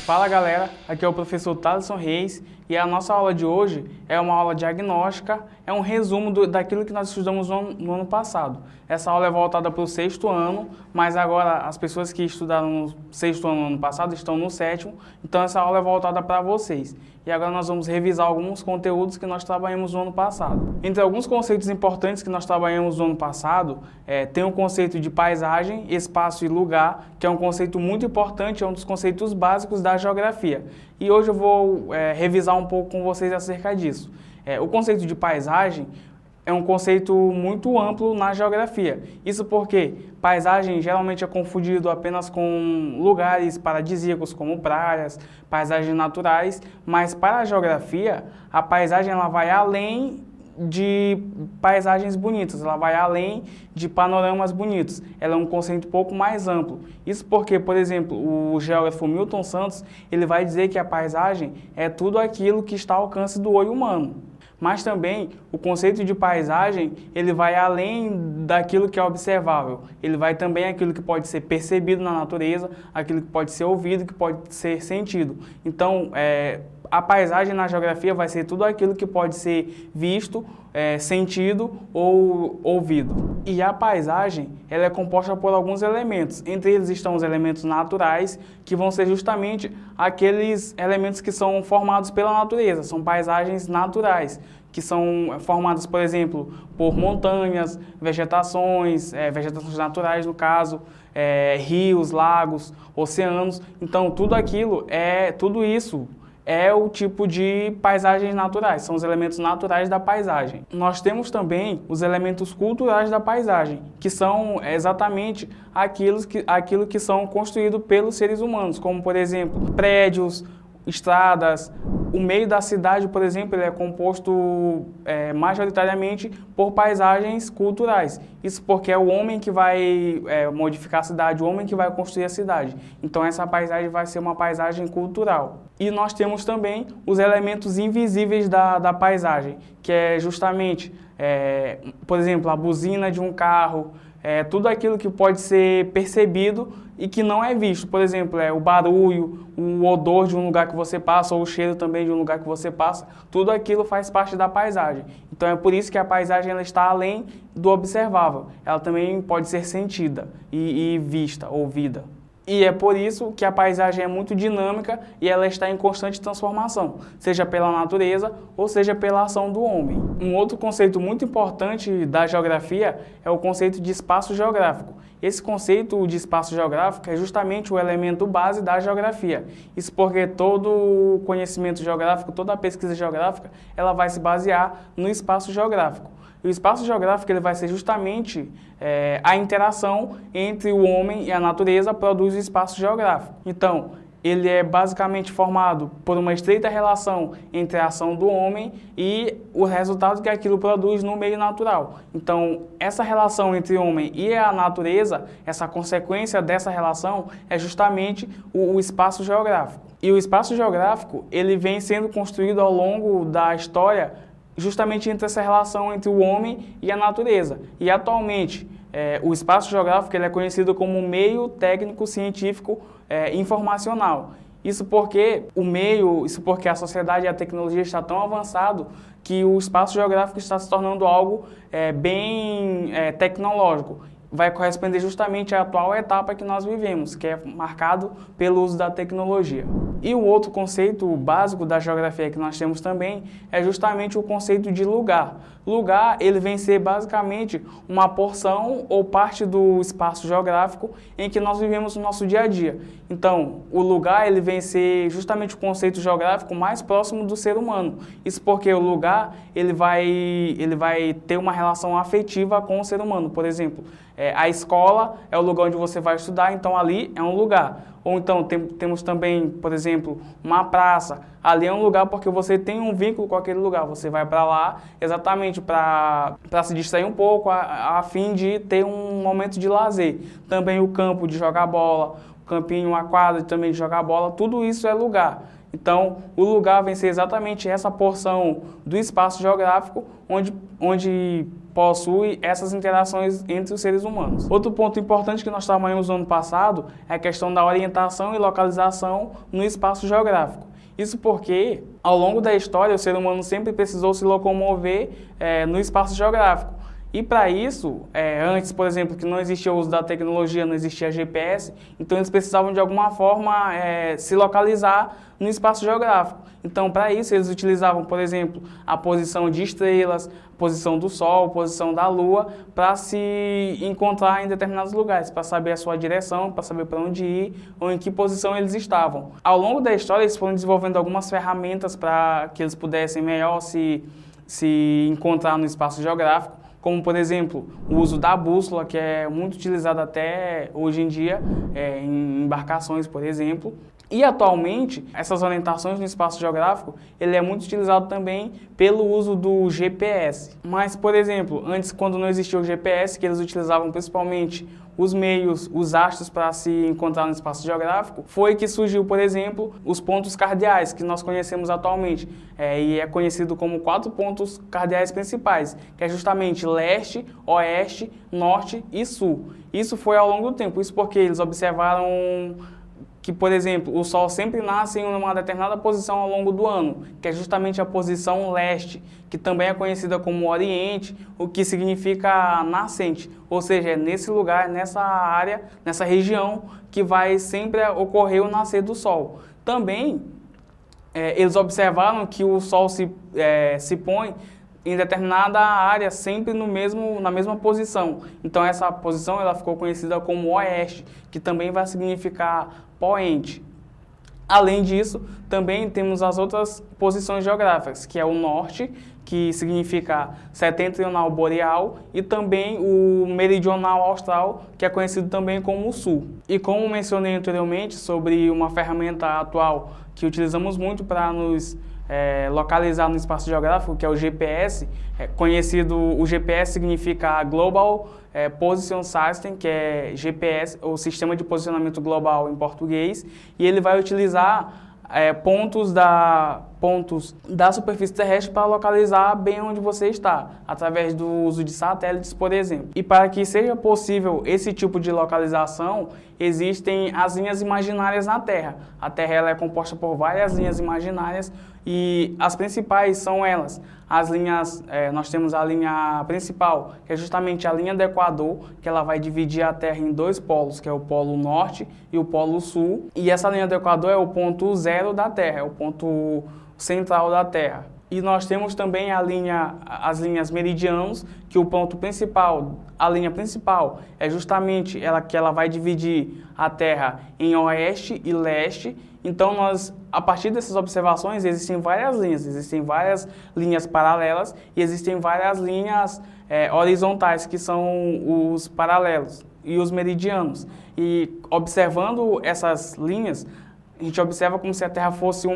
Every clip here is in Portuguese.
Fala galera, aqui é o professor Thaleson Reis e a nossa aula de hoje é uma aula diagnóstica, é um resumo daquilo que nós estudamos no ano passado. Essa aula é voltada para o 6º ano, mas agora as pessoas que estudaram no 6º ano no ano passado estão no 7º, então essa aula é voltada para vocês. E agora nós vamos revisar alguns conteúdos que nós trabalhamos no ano passado. Entre alguns conceitos importantes que nós trabalhamos no ano passado, tem o conceito de paisagem, espaço e lugar, que é um conceito muito importante, é um dos conceitos básicos da geografia. E hoje eu vou revisar um pouco com vocês acerca disso. O conceito de paisagem é um conceito muito amplo na geografia. Isso porque paisagem geralmente é confundido apenas com lugares paradisíacos como praias, paisagens naturais, mas para a geografia, a paisagem ela vai além de paisagens bonitas, ela vai além de panoramas bonitos. Ela é um conceito um pouco mais amplo. Isso porque, por exemplo, o geógrafo Milton Santos, ele vai dizer que a paisagem é tudo aquilo que está ao alcance do olho humano. Mas também o conceito de paisagem, ele vai além daquilo que é observável. Ele vai também aquilo que pode ser percebido na natureza, aquilo que pode ser ouvido, que pode ser sentido. Então, a paisagem na geografia vai ser tudo aquilo que pode ser visto, sentido ou ouvido. E a paisagem, ela é composta por alguns elementos. Entre eles estão os elementos naturais, que vão ser justamente aqueles elementos que são formados pela natureza. São paisagens naturais, que são formadas, por exemplo, por montanhas, vegetações naturais no caso, rios, lagos, oceanos. Então, tudo isso é o tipo de paisagens naturais, são os elementos naturais da paisagem. Nós temos também os elementos culturais da paisagem, que são exatamente aquilo que são construídos pelos seres humanos, como, por exemplo, prédios, estradas. O meio da cidade, por exemplo, ele é composto majoritariamente por paisagens culturais. Isso porque é o homem que vai modificar a cidade, o homem que vai construir a cidade. Então essa paisagem vai ser uma paisagem cultural. E nós temos também os elementos invisíveis da paisagem, que é justamente, por exemplo, a buzina de um carro, tudo aquilo que pode ser percebido e que não é visto. Por exemplo, o barulho, o odor de um lugar que você passa, ou o cheiro também de um lugar que você passa, tudo aquilo faz parte da paisagem. Então é por isso que a paisagem ela está além do observável. Ela também pode ser sentida e vista, ouvida. E é por isso que a paisagem é muito dinâmica e ela está em constante transformação, seja pela natureza ou seja pela ação do homem. Um outro conceito muito importante da geografia é o conceito de espaço geográfico. Esse conceito de espaço geográfico é justamente o elemento base da geografia. Isso porque todo o conhecimento geográfico, toda a pesquisa geográfica, ela vai se basear no espaço geográfico. E o espaço geográfico ele vai ser justamente a interação entre o homem e a natureza produz o espaço geográfico. Então, ele é basicamente formado por uma estreita relação entre a ação do homem e o resultado que aquilo produz no meio natural. Então, essa relação entre o homem e a natureza, essa consequência dessa relação é justamente o espaço geográfico. E o espaço geográfico, ele vem sendo construído ao longo da história justamente entre essa relação entre o homem e a natureza. E atualmente, o espaço geográfico ele é conhecido como meio técnico científico informacional. Isso porque a sociedade e a tecnologia está tão avançado que o espaço geográfico está se tornando algo bem tecnológico. Vai corresponder justamente à atual etapa que nós vivemos, que é marcado pelo uso da tecnologia. E o outro conceito básico da geografia que nós temos também é justamente o conceito de lugar. Lugar, ele vem ser basicamente uma porção ou parte do espaço geográfico em que nós vivemos no nosso dia a dia. Então, o lugar, ele vem ser justamente o conceito geográfico mais próximo do ser humano. Isso porque o lugar, ele vai ter uma relação afetiva com o ser humano. Por exemplo, a escola é o lugar onde você vai estudar, então ali é um lugar. Ou então temos também, por exemplo, uma praça. Ali é um lugar porque você tem um vínculo com aquele lugar. Você vai para lá exatamente para se distrair um pouco, a fim de ter um momento de lazer. Também o campo de jogar bola, o campinho, a quadra também de jogar bola, tudo isso é lugar. Então, o lugar vem ser exatamente essa porção do espaço geográfico onde possui essas interações entre os seres humanos. Outro ponto importante que nós trabalhamos no ano passado é a questão da orientação e localização no espaço geográfico. Isso porque, ao longo da história, o ser humano sempre precisou se locomover no espaço geográfico. E para isso, antes, por exemplo, que não existia o uso da tecnologia, não existia GPS, então eles precisavam de alguma forma se localizar no espaço geográfico. Então, para isso, eles utilizavam, por exemplo, a posição de estrelas, a posição do Sol, a posição da Lua, para se encontrar em determinados lugares, para saber a sua direção, para saber para onde ir ou em que posição eles estavam. Ao longo da história, eles foram desenvolvendo algumas ferramentas para que eles pudessem melhor se encontrar no espaço geográfico, como, por exemplo, o uso da bússola, que é muito utilizado até hoje em dia em embarcações, por exemplo. E, atualmente, essas orientações no espaço geográfico, ele é muito utilizado também pelo uso do GPS. Mas, por exemplo, antes, quando não existia o GPS, que eles utilizavam principalmente os meios, os astros para se encontrar no espaço geográfico, foi que surgiu, por exemplo, os pontos cardeais, que nós conhecemos atualmente. E é conhecido como 4 pontos cardeais principais, que é justamente leste, oeste, norte e sul. Isso foi ao longo do tempo, isso porque eles observaram que, por exemplo, o Sol sempre nasce em uma determinada posição ao longo do ano, que é justamente a posição leste, que também é conhecida como Oriente, o que significa nascente, ou seja, é nesse lugar, nessa área, nessa região que vai sempre ocorrer o nascer do Sol. Também, eles observaram que o Sol se põe em determinada área, sempre na mesma posição. Então, essa posição ela ficou conhecida como oeste, que também vai significar poente. Além disso, também temos as outras posições geográficas, que é o norte, que significa setentrional boreal, e também o meridional austral, que é conhecido também como o sul. E como mencionei anteriormente sobre uma ferramenta atual que utilizamos muito para nos localizar no espaço geográfico, que é o GPS, o GPS significa Global Position System, que é GPS, ou Sistema de Posicionamento Global em português, e ele vai utilizar pontos da superfície terrestre para localizar bem onde você está, através do uso de satélites, por exemplo. E para que seja possível esse tipo de localização, existem as linhas imaginárias na Terra. A Terra ela é composta por várias linhas imaginárias e as principais são elas. As linhas, nós temos a linha principal, que é justamente a linha do Equador, que ela vai dividir a Terra em 2 polos, que é o polo norte e o polo sul. E essa linha do Equador é o ponto zero da Terra, é o ponto central da Terra. E nós temos também as linhas meridianos, que o ponto principal, a linha principal é justamente que ela vai dividir a Terra em oeste e leste. Então, a partir dessas observações, existem várias linhas paralelas e existem várias linhas horizontais, que são os paralelos e os meridianos. E observando essas linhas, a gente observa como se a Terra fosse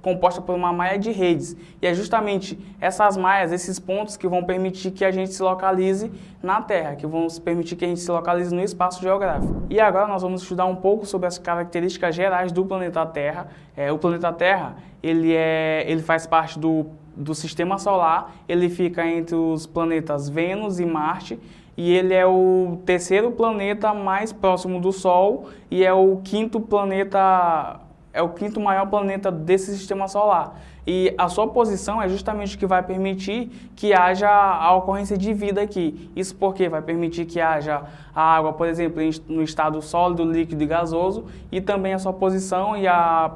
composta por uma malha de redes. E é justamente essas malhas, esses pontos que vão permitir que a gente se localize na Terra, que vão permitir que a gente se localize no espaço geográfico. E agora nós vamos estudar um pouco sobre as características gerais do planeta Terra. O planeta Terra, ele faz parte do Sistema Solar, ele fica entre os planetas Vênus e Marte, e ele é o 3º planeta mais próximo do Sol e é o 5º maior planeta desse sistema solar. E a sua posição é justamente o que vai permitir que haja a ocorrência de vida aqui. Isso porque vai permitir que haja a água, por exemplo, no estado sólido, líquido e gasoso, e também a sua posição e a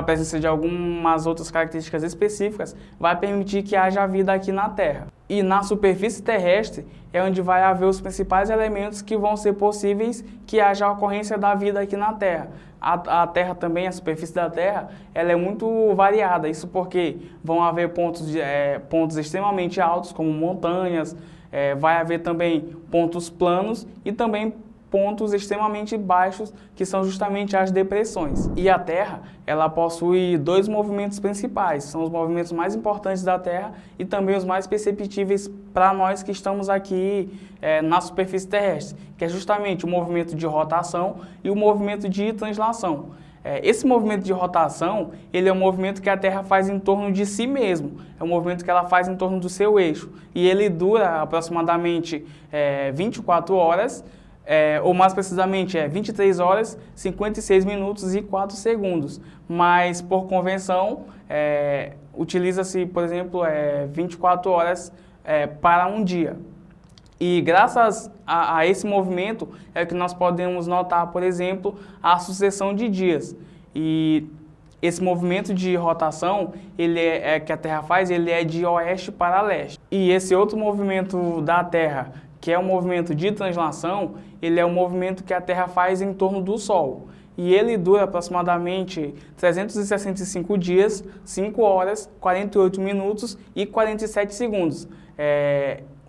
presença de algumas outras características específicas vai permitir que haja vida aqui na Terra. E na superfície terrestre é onde vai haver os principais elementos que vão ser possíveis que haja a ocorrência da vida aqui na Terra. A Terra também, a superfície da Terra, ela é muito variada. Isso porque vão haver pontos extremamente altos, como montanhas, vai haver também pontos planos e também pontos extremamente baixos, que são justamente as depressões. E a Terra, ela possui 2 movimentos principais, são os movimentos mais importantes da Terra e também os mais perceptíveis para nós que estamos aqui na superfície terrestre, que é justamente o movimento de rotação e o movimento de translação. Esse movimento de rotação, ele é um movimento que a Terra faz em torno de si mesmo, é um movimento que ela faz em torno do seu eixo, e ele dura aproximadamente 24 horas, ou mais precisamente 23 horas, 56 minutos e 4 segundos, mas por convenção utiliza-se, por exemplo, 24 horas para um dia. E graças a esse movimento é que nós podemos notar, por exemplo, a sucessão de dias. E esse movimento de rotação que a Terra faz, ele é de oeste para leste. E esse outro movimento da Terra, que é o movimento de translação, ele é um movimento que a Terra faz em torno do Sol. E ele dura aproximadamente 365 dias, 5 horas, 48 minutos e 47 segundos.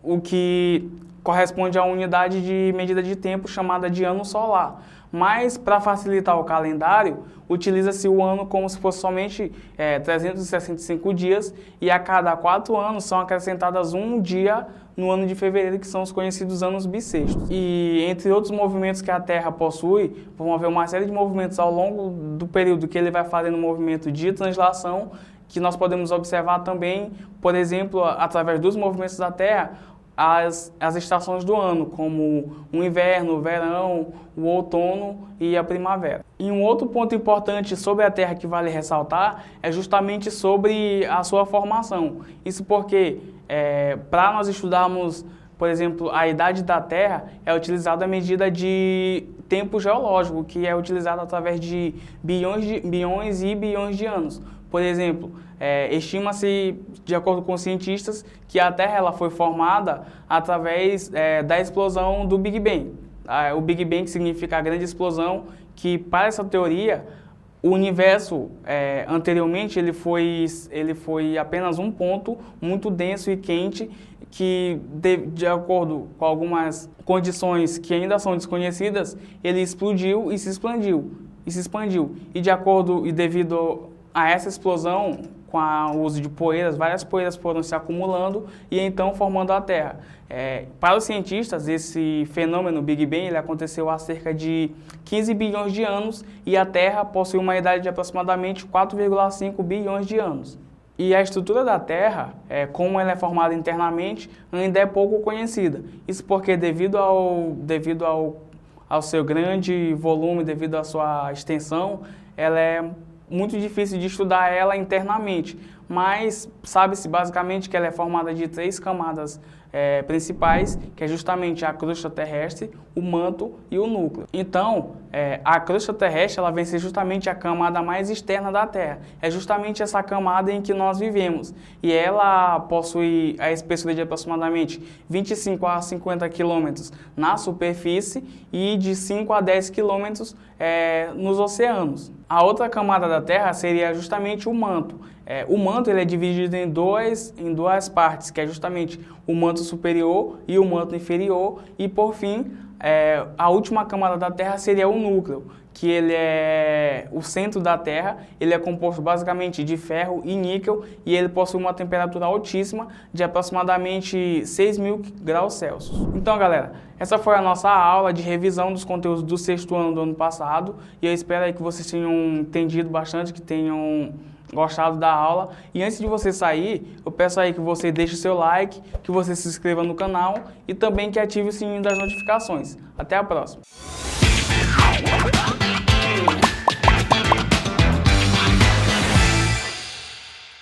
O que corresponde à unidade de medida de tempo chamada de ano solar. Mas, para facilitar o calendário, utiliza-se o ano como se fosse somente 365 dias, e a cada 4 anos são acrescentadas um dia no ano de fevereiro, que são os conhecidos anos bissextos. E entre outros movimentos que a Terra possui, vão haver uma série de movimentos ao longo do período que ele vai fazendo o movimento de translação, que nós podemos observar também, por exemplo, através dos movimentos da Terra, as estações do ano, como o inverno, o verão, o outono e a primavera. E um outro ponto importante sobre a Terra que vale ressaltar é justamente sobre a sua formação. Isso porque, para nós estudarmos, por exemplo, a idade da Terra, é utilizada a medida de tempo geológico, que é utilizada através de bilhões e bilhões de anos. Por exemplo, estima-se, de acordo com cientistas, que a Terra ela foi formada através da explosão do Big Bang. O Big Bang significa a grande explosão, que para essa teoria, o universo anteriormente ele foi apenas um ponto muito denso e quente que, de acordo com algumas condições que ainda são desconhecidas, ele explodiu e se expandiu. E devido a essa explosão, com o uso de poeiras, várias poeiras foram se acumulando e então formando a Terra. Para os cientistas, esse fenômeno Big Bang ele aconteceu há cerca de 15 bilhões de anos e a Terra possui uma idade de aproximadamente 4,5 bilhões de anos. E a estrutura da Terra, como ela é formada internamente, ainda é pouco conhecida. Isso porque devido ao seu grande volume, devido à sua extensão, ela é muito difícil de estudar ela internamente, mas sabe-se basicamente que ela é formada de 3 camadas principais, que é justamente a crosta terrestre, o manto e o núcleo. Então, a crosta terrestre ela vem ser justamente a camada mais externa da Terra. É justamente essa camada em que nós vivemos. E ela possui a espessura de aproximadamente 25 a 50 quilômetros na superfície e de 5 a 10 quilômetros nos oceanos. A outra camada da Terra seria justamente o manto. O manto ele é dividido em duas partes, que é justamente o manto superior e o manto inferior, e por fim, a última camada da Terra seria o núcleo, que ele é o centro da Terra. Ele é composto basicamente de ferro e níquel e ele possui uma temperatura altíssima de aproximadamente 6.000 graus Celsius. Então, galera, essa foi a nossa aula de revisão dos conteúdos do 6º ano do ano passado e eu espero aí que vocês tenham entendido bastante, que tenham gostado da aula. E antes de você sair, eu peço aí que você deixe o seu like, que você se inscreva no canal e também que ative o sininho das notificações. Até a próxima!